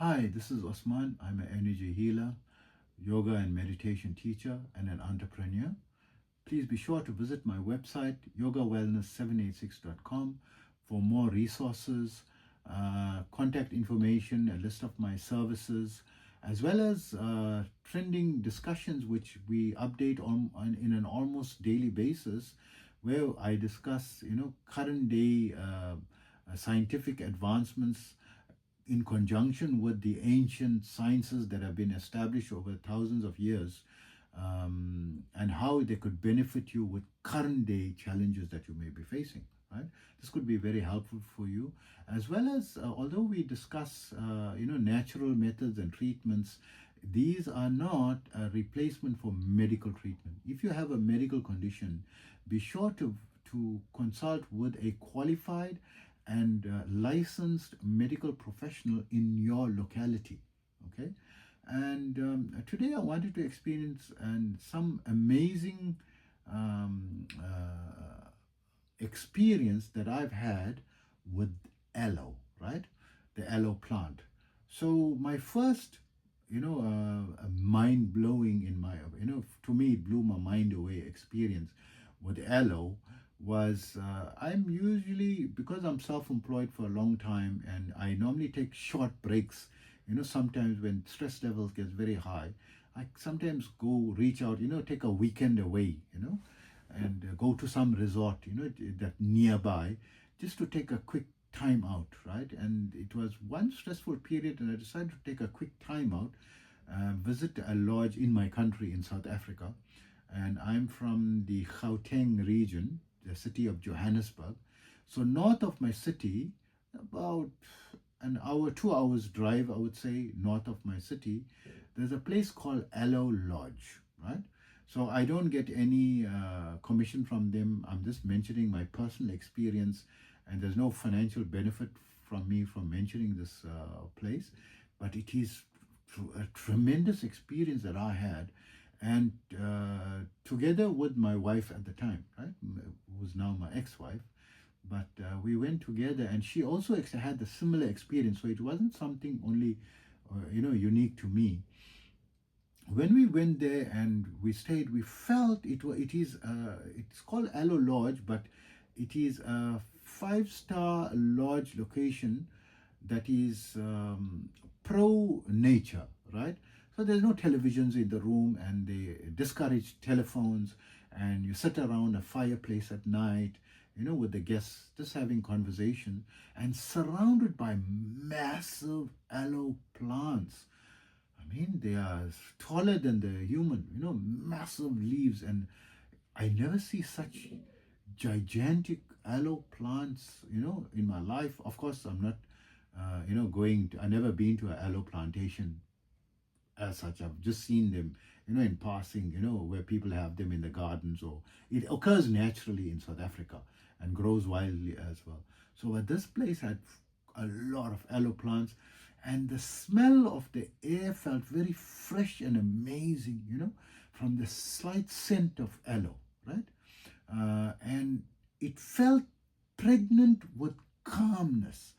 Hi, this is Osman. I'm an energy healer, yoga and meditation teacher, and an entrepreneur. Please be sure to visit my website, yogawellness786.com, for more resources, contact information, a list of my services, as well as trending discussions which we update in an almost daily basis, where I discuss, current day scientific advancements in conjunction with the ancient sciences that have been established over thousands of years, and how they could benefit you with current day challenges that you may be facing. Right? This could be very helpful for you, as well as although we discuss natural methods and treatments, these are not a replacement for medical treatment. If you have a medical condition, be sure to consult with a qualified and licensed medical professional in your locality. Okay, and today I wanted to experience some amazing experience that I've had with aloe, right? The aloe plant. So my first, mind blowing to me it blew my mind away experience with aloe was I'm usually, because I'm self-employed for a long time and I normally take short breaks, sometimes when stress levels gets very high, I sometimes go reach out, take a weekend away, and go to some resort, that nearby, just to take a quick time out, right? And it was one stressful period and I decided to take a quick time out, visit a lodge in my country in South Africa. And I'm from the Gauteng region, the city of Johannesburg. So north of my city, about an hour, 2 hours drive, I would say, north of my city, there's a place called Aloe Lodge, right? So I don't get any commission from them. I'm just mentioning my personal experience, and there's no financial benefit from me from mentioning this place. But it is a tremendous experience that I had, and together with my wife at the time, right, who's now my ex-wife, but we went together, and she also had a similar experience. So it wasn't something only, unique to me. When we went there and we stayed, we felt it's called Aloe Lodge, but it is a 5-star lodge location that is pro nature, right? So there's no televisions in the room, and they discourage telephones, and you sit around a fireplace at night, with the guests, just having conversation, and surrounded by massive aloe plants. I mean, they are taller than the human, massive leaves, and I never see such gigantic aloe plants, in my life. Of course, I'm not, I never been to an aloe plantation as such. I've just seen them, in passing, where people have them in the gardens, or it occurs naturally in South Africa and grows wildly as well. So this place had a lot of aloe plants, and the smell of the air felt very fresh and amazing, from the slight scent of aloe, right? And it felt pregnant with calmness.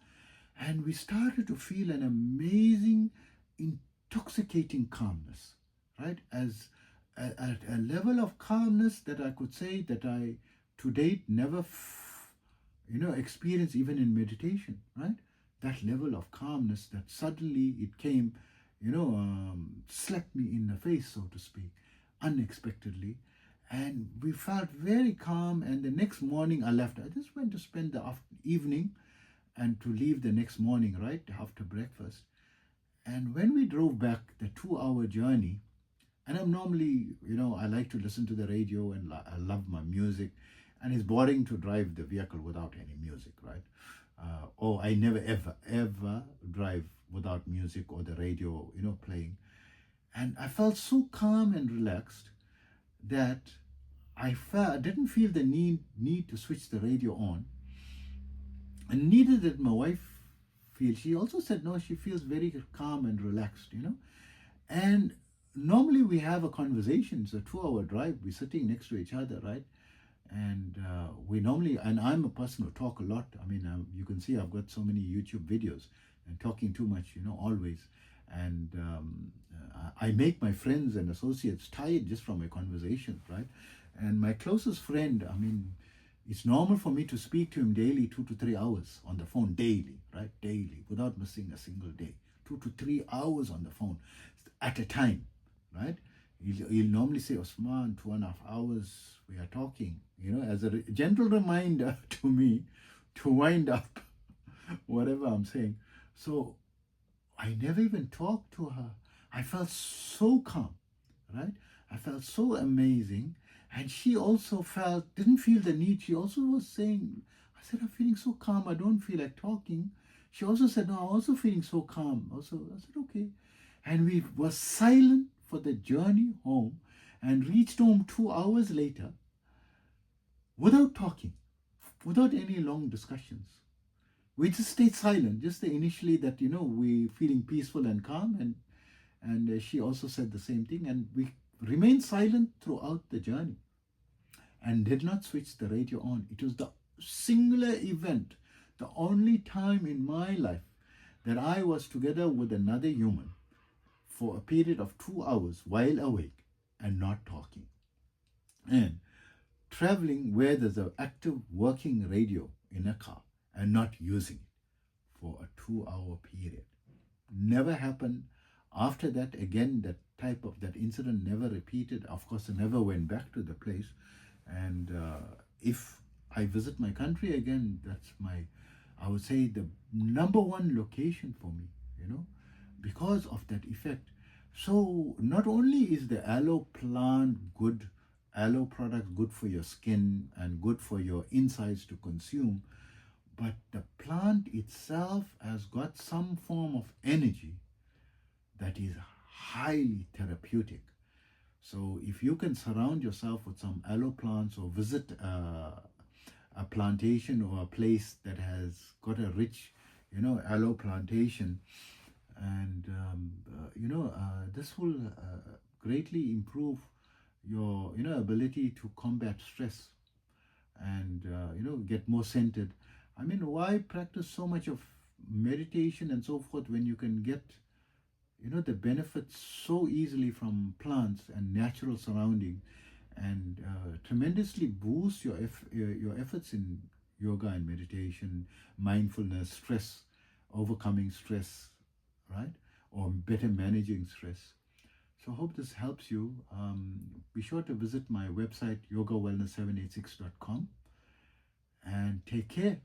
And we started to feel an amazing, intoxicating calmness, right? As a level of calmness that I could say that I to date never, experienced even in meditation, right? That level of calmness that suddenly it came, slapped me in the face, so to speak, unexpectedly. And we felt very calm. And the next morning I left. I just went to spend the evening and to leave the next morning, right, after breakfast. And when we drove back the 2-hour journey, and I'm normally, I like to listen to the radio, and I love my music, and it's boring to drive the vehicle without any music, right? I never, ever drive without music or the radio, playing. And I felt so calm and relaxed that I didn't feel the need to switch the radio on. And neither did my wife feel. She also said, no, she feels very calm and relaxed, And normally we have a conversation. It's a 2-hour drive. We're sitting next to each other, right? And we normally, and I'm a person who talk a lot. I mean, you can see I've got so many YouTube videos and talking too much, always. And I make my friends and associates tired just from my conversations, right? And my closest friend, I mean, it's normal for me to speak to him daily, 2 to 3 hours on the phone, daily, right? Daily, without missing a single day. 2 to 3 hours on the phone at a time, right? He'll normally say, Osman, 2.5 hours we are talking, as a gentle reminder to me to wind up whatever I'm saying. So I never even talked to her. I felt so calm, right? I felt so amazing. And she also didn't feel the need. She also was saying, I said, I'm feeling so calm. I don't feel like talking. She also said, no, I'm also feeling so calm. Also, I said, okay. And we were silent for the journey home and reached home 2 hours later without talking, without any long discussions. We just stayed silent, just initially that, we feeling peaceful and calm. And she also said the same thing. And we remained silent throughout the journey and did not switch the radio on. It was the singular event, the only time in my life that I was together with another human for a period of 2 hours while awake and not talking. And traveling where there's an active working radio in a car and not using it for a 2 hour period. Never happened. After that, again, that incident never repeated. Of course, I never went back to the place. And if I visit my country again, that's I would say, the number one location for me, because of that effect. So not only is the aloe plant good, aloe product good for your skin and good for your insides to consume, but the plant itself has got some form of energy that is highly therapeutic. So if you can surround yourself with some aloe plants or visit a plantation or a place that has got a rich, aloe plantation, and this will greatly improve your, ability to combat stress and, get more centered. I mean, why practice so much of meditation and so forth when you can get, the benefits so easily from plants and natural surrounding, and tremendously boost your efforts in yoga and meditation, mindfulness, stress, overcoming stress, right? Or better managing stress. So I hope this helps you. Be sure to visit my website, yogawellness786.com, and take care.